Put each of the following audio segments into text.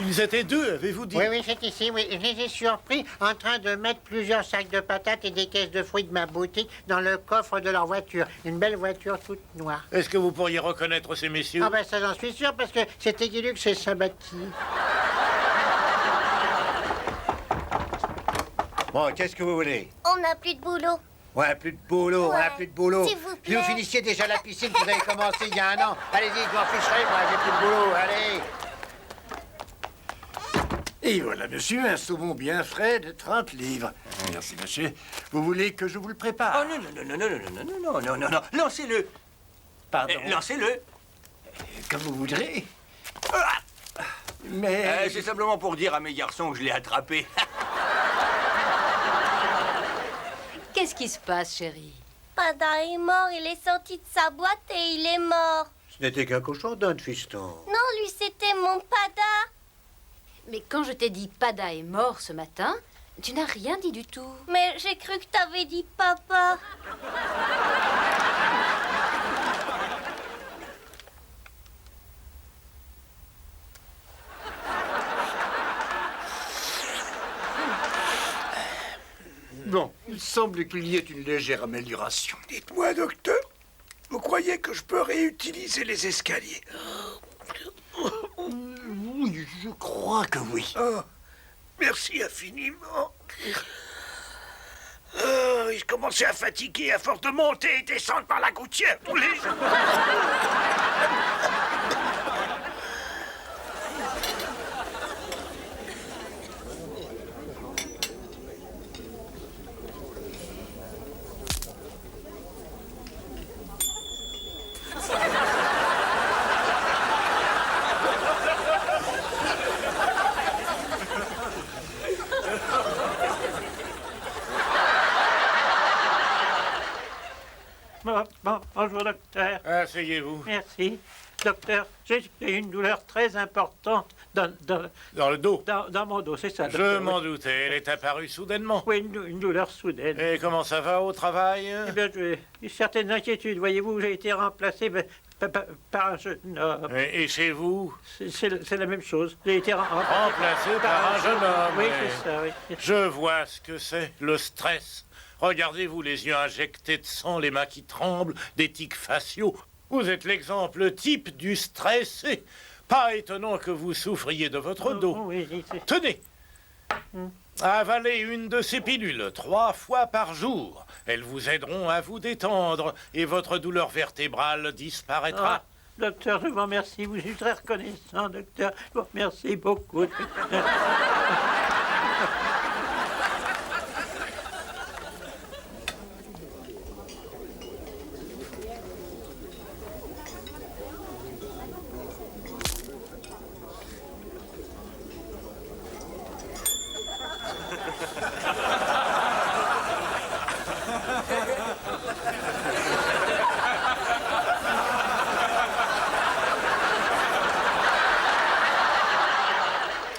Ils étaient deux, avez-vous dit? Oui, oui, c'est ici, oui. Je les ai surpris en train de mettre plusieurs sacs de patates et des caisses de fruits de ma boutique dans le coffre de leur voiture. Une belle voiture toute noire. Est-ce que vous pourriez reconnaître ces messieurs? Ah ben ça j'en suis sûr parce que c'était Guilux et Sabati. Bon, qu'est-ce que vous voulez? On n'a plus de boulot. Ouais, plus de boulot, Ouais, hein, plus de boulot. s'il vous Puis vous plaît. finissiez déjà la piscine que vous avez commencé il y a un an. Allez-y, je m'en ficherai, moi, j'ai plus de boulot, allez. Et voilà, monsieur, un saumon bien frais de 30 livres. Merci, monsieur. Vous voulez que je vous le prépare? Oh non, non, non, non, non, non, non, non, non, non, non, lancez-le. Pardon. Lancez-le. Comme vous voudrez. Mais... C'est simplement pour dire à mes garçons que je l'ai attrapé. Qu'est-ce qui se passe, chérie? Pada est mort, il est sorti de sa boîte et il est mort. Ce n'était qu'un cochon d'Inde, fiston. Non, lui, c'était mon Pada. Mais quand je t'ai dit Pada est mort ce matin, tu n'as rien dit du tout. Mais j'ai cru que t'avais dit papa. Bon, il semble qu'il y ait une légère amélioration. Dites-moi, docteur, vous croyez que je peux réutiliser les escaliers? Oui, je crois que oui. Oh, merci infiniment. Oh, je commençais à fatiguer à force de monter et descendre par la gouttière tous les jours. Bonjour, docteur. Asseyez-vous. Merci. Docteur, j'ai une douleur très importante Dans le dos. dans mon dos, c'est ça, Je docteur. m'en doutais, elle est apparue soudainement. Oui, une douleur soudaine. Et comment ça va au travail? Eh bien, j'ai une certaine inquiétude. Voyez-vous, j'ai été remplacé par un jeune homme. Et chez vous? C'est la même chose. J'ai été Remplacé par un jeune homme. Oui, ouais. c'est ça, oui. Je vois ce que c'est, le stress. Regardez-vous, les yeux injectés de sang, les mains qui tremblent, des tics faciaux. Vous êtes l'exemple type du stressé. Pas étonnant que vous souffriez de votre dos. Oui, Tenez, avalez une de ces pilules 3 fois par jour. Elles vous aideront à vous détendre et votre douleur vertébrale disparaîtra. Docteur, je vous remercie. Vous êtes très reconnaissant, docteur. Je vous remercie beaucoup.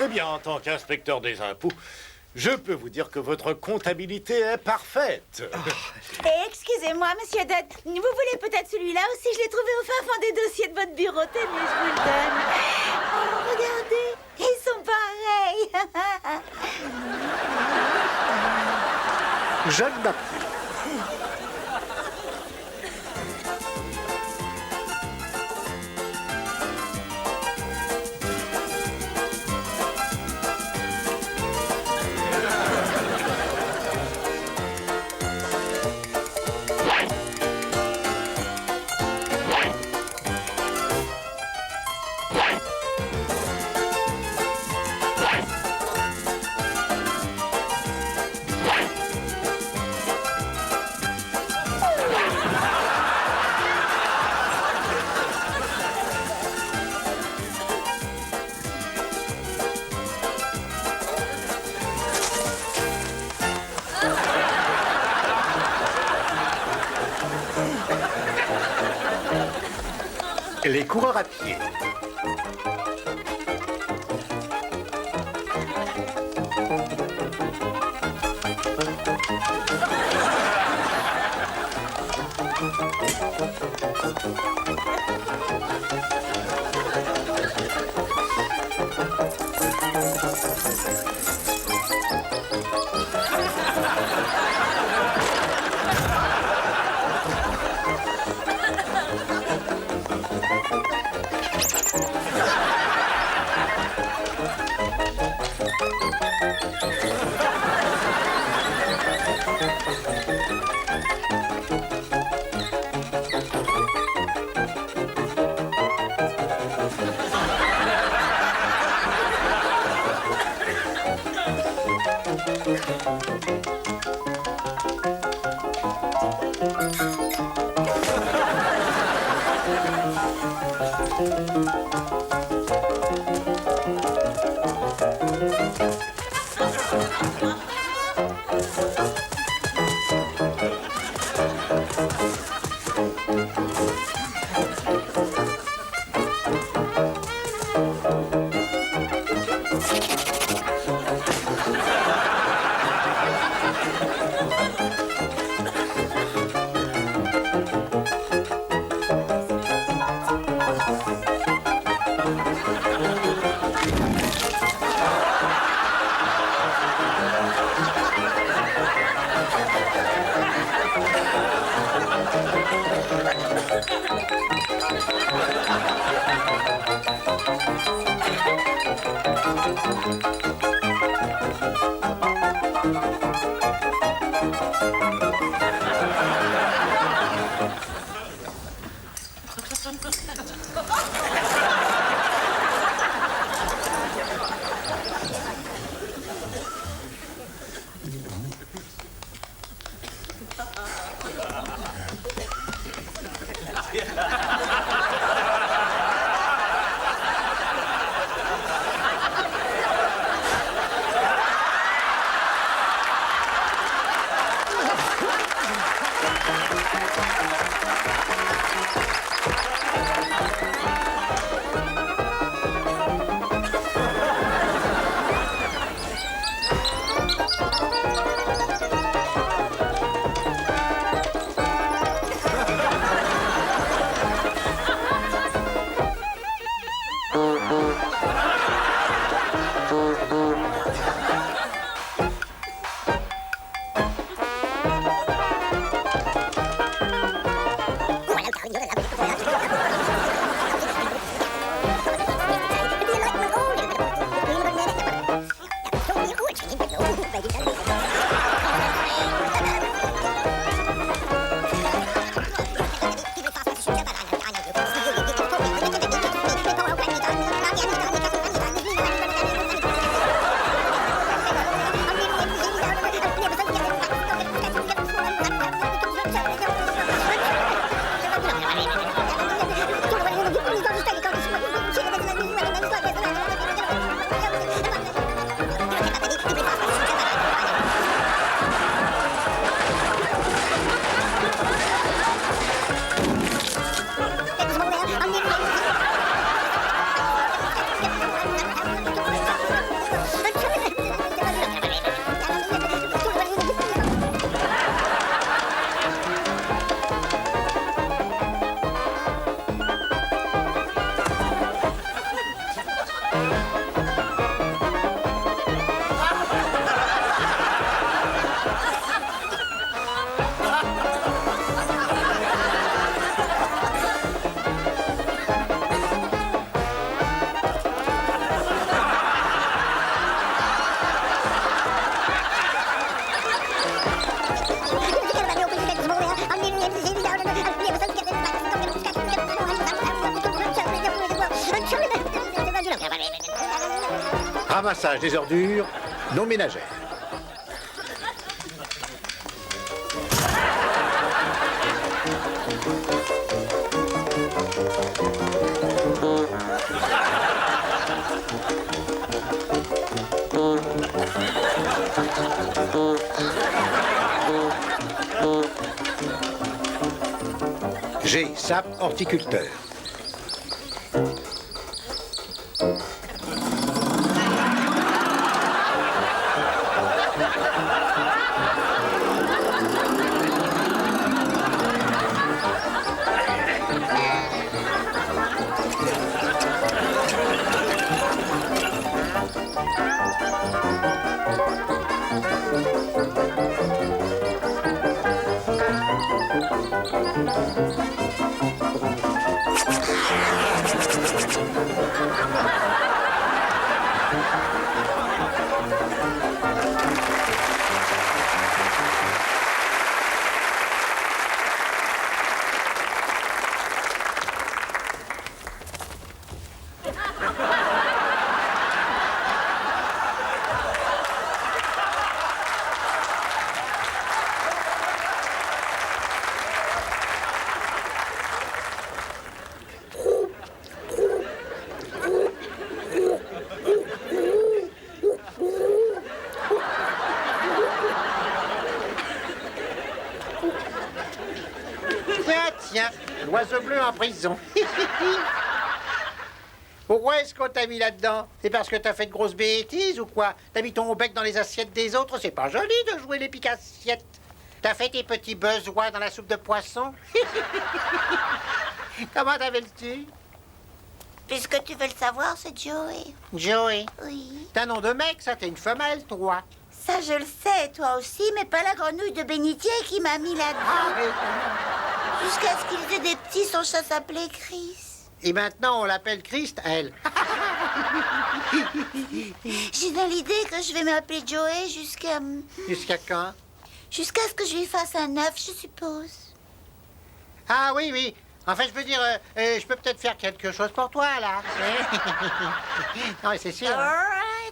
Eh bien, en tant qu'inspecteur des impôts, je peux vous dire que votre comptabilité est parfaite. Excusez-moi, monsieur Dodd, vous voulez peut-être celui-là aussi? Je l'ai trouvé au fin fond des dossiers de votre bureau. Tenez, je vous le donne. Oh, regardez, ils sont pareils. Je ne m'appelle. Les coureurs à pied. Ramassage des ordures non ménagères. G. Sap horticulteur. en prison. Pourquoi est-ce qu'on t'a mis là-dedans? C'est parce que t'as fait de grosses bêtises ou quoi? T'as mis ton bec dans les assiettes des autres? C'est pas joli de jouer les pique-assiettes. T'as fait tes petits besoins dans la soupe de poisson? Comment t'appelles-tu? Puisque tu veux le savoir, c'est Joey. Joey. Oui. T'as un nom de mec, ça? T'es une femelle, toi. Ça, je le sais, toi aussi, mais pas la grenouille de bénitier qui m'a mis là-dedans. Jusqu'à ce qu'ils aient des petits, son chat s'appelait Chris. Et maintenant, on l'appelle Christ, elle. J'ai dans l'idée que je vais m'appeler Joey jusqu'à... Jusqu'à quand? Jusqu'à ce que je lui fasse un œuf, je suppose. Ah oui, oui. En fait, je veux dire, je peux peut-être faire quelque chose pour toi, là. Non, mais c'est sûr.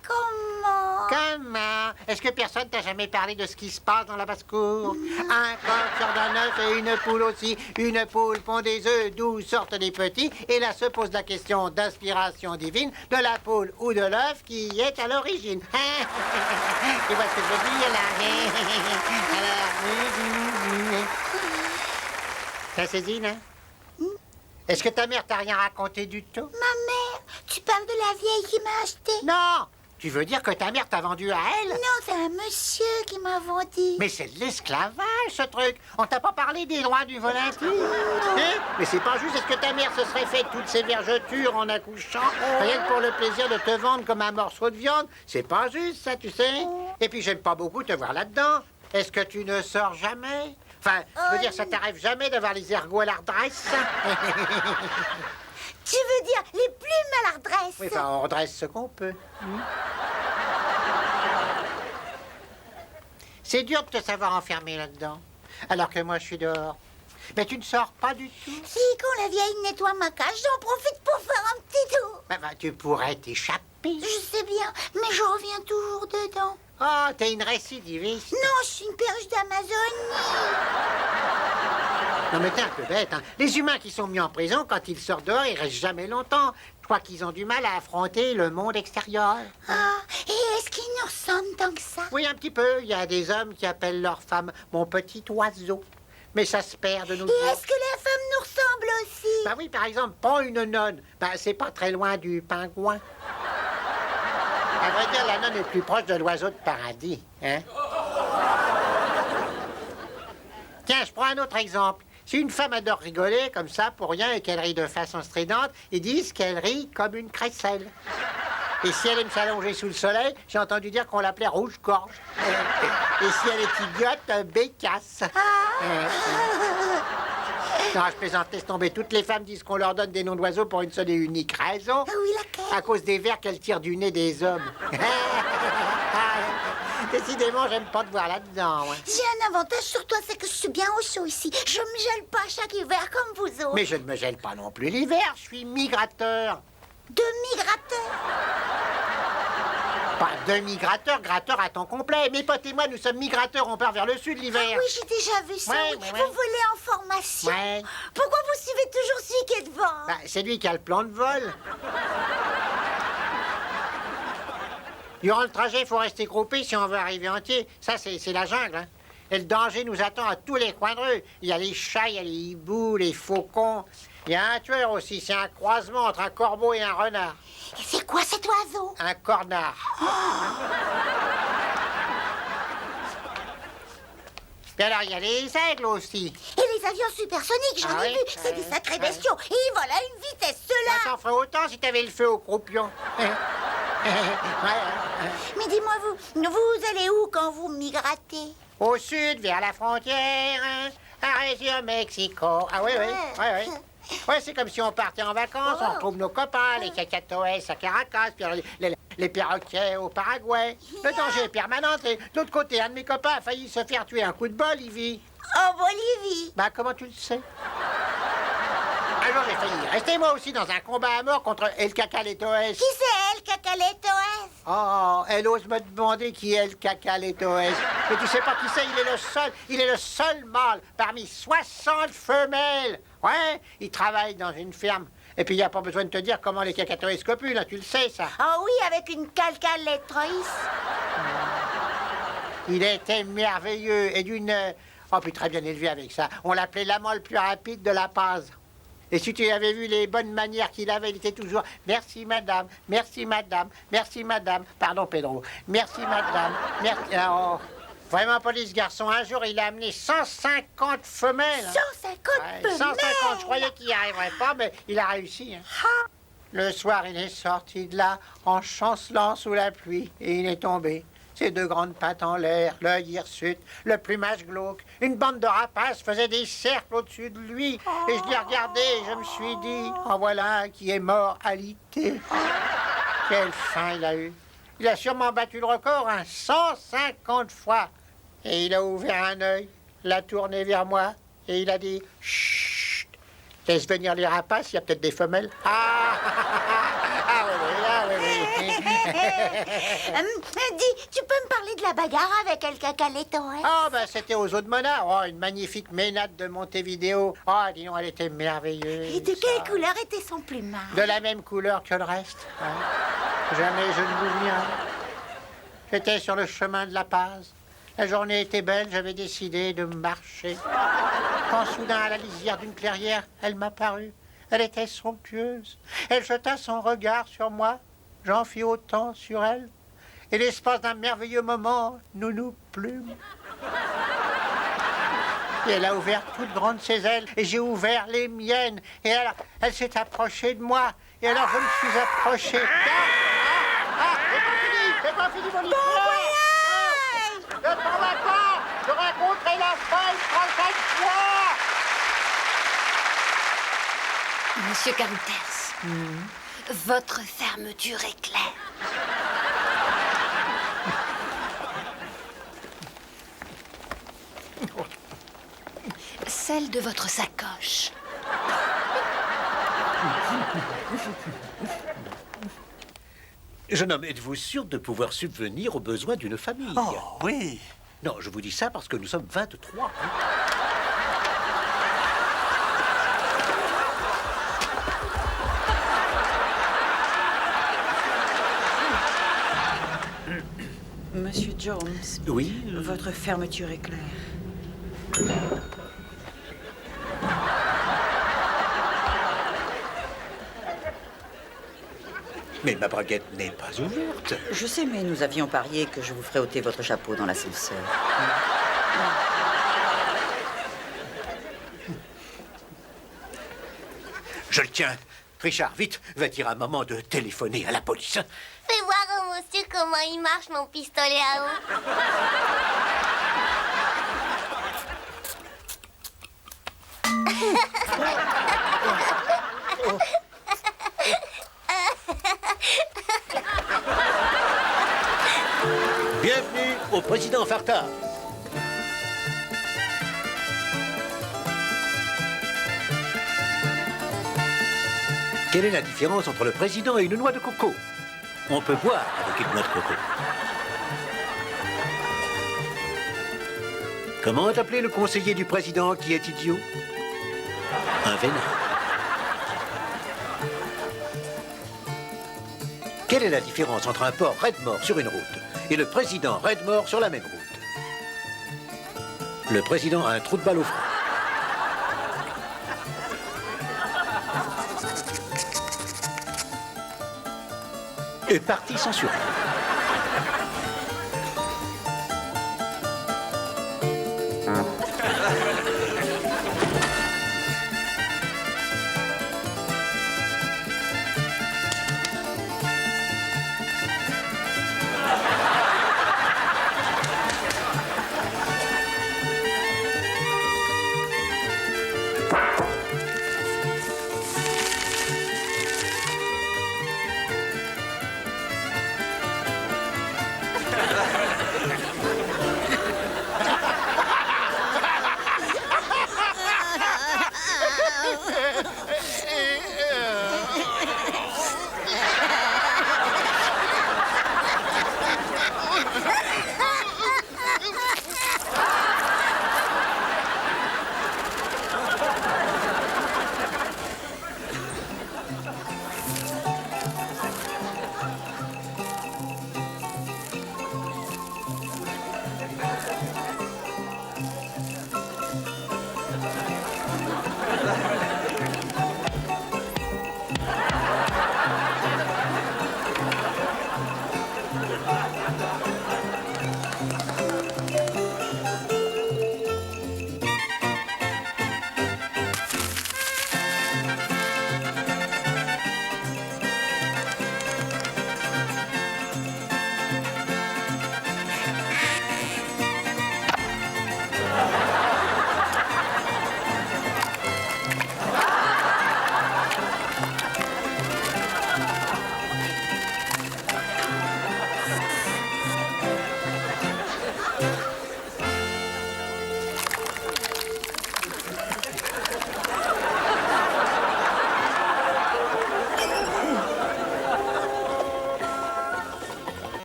Comment? Comment? Est-ce que personne t'a jamais parlé de ce qui se passe dans la basse-cour? Un coq sort d'un œuf et une poule aussi. Une poule pond des œufs d'où sortent des petits. Et là se pose la question d'inspiration divine de la poule ou de l'œuf qui est à l'origine. Tu vois ce que je veux dire, là? Alors... T'as saisi, là? Est-ce que ta mère t'a rien raconté du tout? Ma mère, tu parles de la vieille qui m'a acheté? Non! Tu veux dire que ta mère t'a vendu à elle? Non, c'est un monsieur qui m'a vendu. Mais c'est de l'esclavage, ce truc. On t'a pas parlé des droits du volontaire. Hein? Mais c'est pas juste. Est-ce que ta mère se serait fait toutes ces vergetures en accouchant, rien que pour le plaisir de te vendre comme un morceau de viande? C'est pas juste, ça, tu sais. Et puis, j'aime pas beaucoup te voir là-dedans. Est-ce que tu ne sors jamais? Enfin, je veux dire, ça t'arrive jamais d'avoir les ergots à la redresse? Tu veux dire les plumes à la redresse? Oui, enfin, on redresse ce qu'on peut. C'est dur de te savoir enfermé là-dedans, alors que moi, je suis dehors. Mais tu ne sors pas du tout. Si, quand la vieille nettoie ma cage, j'en profite pour faire un petit tour. Tu pourrais t'échapper. Je sais bien, mais je reviens toujours dedans. Oh, t'es une récidiviste. Non, je suis une perche d'Amazonie. Non, mais t'es un peu bête, hein. Les humains qui sont mis en prison, quand ils sortent dehors, ils restent jamais longtemps. Je crois qu'ils ont du mal à affronter le monde extérieur. Ah, et est-ce qu'ils nous ressemblent tant que ça? Oui, un petit peu. Il y a des hommes qui appellent leur femme « mon petit oiseau ». Mais ça se perd de nos jours. Et est-ce que la femme nous ressemble aussi? Bah oui, par exemple, prends une nonne. Bah, c'est pas très loin du pingouin. À vrai dire, la nonne est plus proche de l'oiseau de paradis, hein? Tiens, je prends un autre exemple. Si une femme adore rigoler comme ça pour rien et qu'elle rit de façon stridente, ils disent qu'elle rit comme une crécelle. Et si elle aime s'allonger sous le soleil, j'ai entendu dire qu'on l'appelait rouge-gorge. Et si elle est idiote, bécasse. Non, je plaisante, laisse tomber. Toutes les femmes disent qu'on leur donne des noms d'oiseaux pour une seule et unique raison. Ah oui, laquelle? À cause des vers qu'elles tirent du nez des hommes. Décidément, j'aime pas te voir là-dedans. Ouais. J'ai un avantage sur toi, c'est que je suis bien au chaud ici. Je me gèle pas chaque hiver comme vous autres. Mais je ne me gèle pas non plus l'hiver, je suis migrateur. De migrateur? Pas de migrateur, gratteur à temps complet. Mes potes et moi, nous sommes migrateurs, on part vers le sud l'hiver. Ah oui, j'ai déjà vu ça. Ouais, Oui. ouais, ouais. Vous volez en formation. Ouais. Pourquoi vous suivez toujours celui qui est devant? Bah, c'est lui qui a le plan de vol. Durant le trajet, il faut rester groupé si on veut arriver entier. Ça, c'est la jungle, hein. Et le danger nous attend à tous les coins de rue. Il y a les chats, il y a les hiboux, les faucons. Il y a un tueur aussi, c'est un croisement entre un corbeau et un renard. Et c'est quoi cet oiseau? Un cornard. Puis alors, il y a les aigles aussi. Et les avions supersoniques, j'en Ah ai oui, vu. C'est des sacrés bestiaux. Et ils volent à une vitesse, ceux-là. Ça t'en ferait autant si t'avais le feu au croupion. Mais dis-moi, vous allez où quand vous migratez? Au sud, vers la frontière, hein, à région Mexico. Ah oui, oui, oui, oui. Ouais, c'est comme si on partait en vacances, on retrouve nos copains, les cacatoès à Caracas, puis alors les perroquets au Paraguay. Le danger est permanent. Et de l'autre côté, un de mes copains a failli se faire tuer un coup de bol, Ivy. En Bolivie. Bah, comment tu le sais? Un jour, j'ai failli rester moi aussi dans un combat à mort contre El Cacaletoès. Qui c'est elle, Cacaletoès? Oh, elle ose me demander qui est le Cacaletoès. Mais tu sais pas qui c'est, il est le seul mâle parmi 60 femelles. Ouais, il travaille dans une ferme. Et puis, il n'y a pas besoin de te dire comment les cacatoès copulent, hein, tu le sais, ça. Ah oui, avec une Cacaletoès. Il était merveilleux et d'une... Oh, puis très bien élevé avec ça. On l'appelait l'amant le plus rapide de La Paz. Et si tu avais vu les bonnes manières qu'il avait, il était toujours « Merci madame, merci madame, merci madame. » Pardon Pedro. « Merci madame, merci... » Oh, vraiment poli ce garçon. Un jour, il a amené 150 femelles. 150 femelles. 150, je croyais qu'il n'y arriverait pas, mais il a réussi. Hein. Le soir, il est sorti de là en chancelant sous la pluie et il est tombé. Ses deux grandes pattes en l'air, l'œil hirsute, le plumage glauque. Une bande de rapaces faisait des cercles au-dessus de lui. Et je l'ai regardé et je me suis dit, en voilà un qui est mort alité. Quelle fin il a eu. Il a sûrement battu le record, 150 fois. Et il a ouvert un œil, l'a tourné vers moi et il a dit, chut, laisse venir les rapaces, il y a peut-être des femelles. Dis, tu peux me parler de la bagarre avec El Cacaleto, hein? Ah, ben c'était aux eaux de Mona. Oh, une magnifique ménade de Montevideo. Oh, dis donc, elle était merveilleuse. Et de quelle couleur était son plumage? De la même couleur que le reste. Hein. Jamais je ne m'oublierai. J'étais sur le chemin de la Paz. La journée était belle, j'avais décidé de marcher. Quand soudain, à la lisière d'une clairière, elle m'apparut. Elle était somptueuse. Elle jeta son regard sur moi. J'en fis autant sur elle. Et l'espace d'un merveilleux moment, nous nous plûmes. Et elle a ouvert toutes grandes ses ailes, et j'ai ouvert les miennes. Et alors, elle s'est approchée de moi. Et alors, je me suis approché. C'est pas fini, mon histoire. Je t'en vas pas. Je raconterai la fin une prochaine fois. Monsieur Carruthers, votre fermeture est claire. Celle de votre sacoche. Jeune homme, êtes-vous sûr de pouvoir subvenir aux besoins d'une famille? Oh, oui. Non, je vous dis ça parce que nous sommes 23. Hein. Monsieur Jones. Oui. Votre fermeture est claire. Mais ma braguette n'est pas ouverte. Je sais, mais nous avions parié que je vous ferais ôter votre chapeau dans l'ascenseur. Je le tiens. Richard, vite, va dire à maman de téléphoner à la police. Fais voir au monsieur comment il marche mon pistolet à eau. Bienvenue au président Farta. Quelle est la différence entre le président et une noix de coco? On peut boire avec une noix de coco. Comment appeler le conseiller du président qui est idiot? Un vénard. Quelle est la différence entre un porc raide-mort sur une route et le président raide-mort sur la même route? Le président a un trou de balle au front. Est parti censuré.